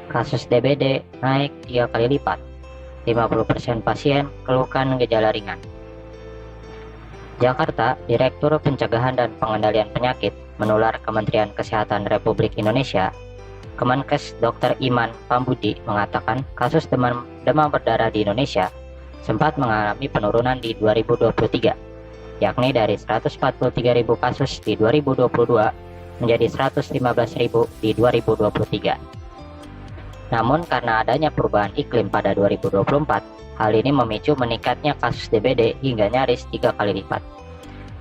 Kasus DBD naik 3 kali lipat. 50% pasien keluhkan gejala ringan. Jakarta, Direktur Pencegahan dan Pengendalian Penyakit Menular Kementerian Kesehatan Republik Indonesia, Kemenkes Dr. Iman Pambudi mengatakan kasus demam berdarah di Indonesia sempat mengalami penurunan di 2023, yakni dari 143.000 kasus di 2022 menjadi 115.000 di 2023. Namun karena adanya perubahan iklim pada 2024, hal ini memicu meningkatnya kasus DBD hingga nyaris 3 kali lipat.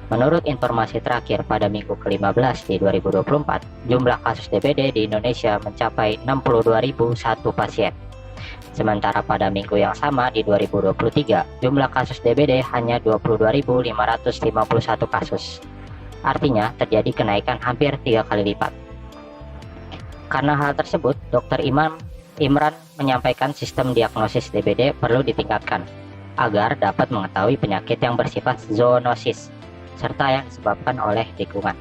Menurut informasi terakhir pada minggu ke-15 di 2024, jumlah kasus DBD di Indonesia mencapai 62.001 pasien. Sementara pada minggu yang sama di 2023, jumlah kasus DBD hanya 22.551 kasus. Artinya terjadi kenaikan hampir 3 kali lipat. Karena hal tersebut, Dr. Imran menyampaikan sistem diagnosis DBD perlu ditingkatkan agar dapat mengetahui penyakit yang bersifat zoonosis serta yang disebabkan oleh lingkungan.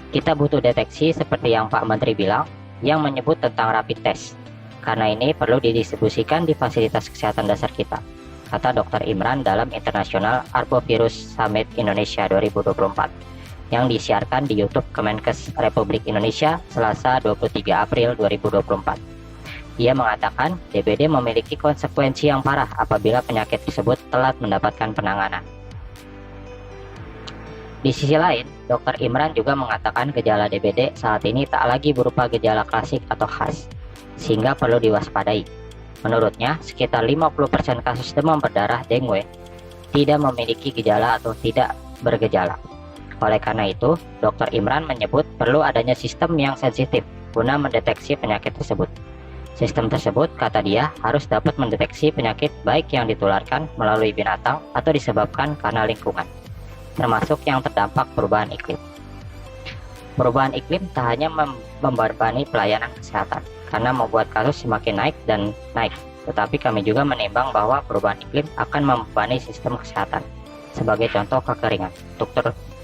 Kita butuh deteksi seperti yang Pak Menteri bilang, yang menyebut tentang rapid test. Karena ini perlu didistribusikan di fasilitas kesehatan dasar kita, kata Dr. Imran dalam International Arbovirus Summit Indonesia 2024 yang disiarkan di YouTube Kemenkes Republik Indonesia Selasa 23 April 2024. Ia mengatakan DBD memiliki konsekuensi yang parah apabila penyakit tersebut telat mendapatkan penanganan. Di sisi lain, Dr. Imran juga mengatakan gejala DBD saat ini tak lagi berupa gejala klasik atau khas, sehingga perlu diwaspadai. Menurutnya, sekitar 50% kasus demam berdarah dengue tidak memiliki gejala atau tidak bergejala. Oleh karena itu, Dr. Imran menyebut perlu adanya sistem yang sensitif guna mendeteksi penyakit tersebut. Sistem tersebut, kata dia, harus dapat mendeteksi penyakit baik yang ditularkan melalui binatang atau disebabkan karena lingkungan, termasuk yang terdampak perubahan iklim. Perubahan iklim tak hanya membebani pelayanan kesehatan, karena membuat kasus semakin naik dan naik, tetapi kami juga menimbang bahwa perubahan iklim akan membebani sistem kesehatan. Sebagai contoh kekeringan,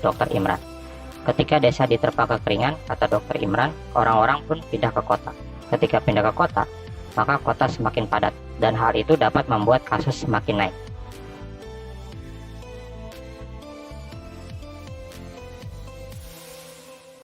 Dr. Imran. Ketika desa diterpa kekeringan, kata Dr. Imran, orang-orang pun pindah ke kota. Ketika pindah ke kota, maka kota semakin padat, dan hal itu dapat membuat kasus semakin naik.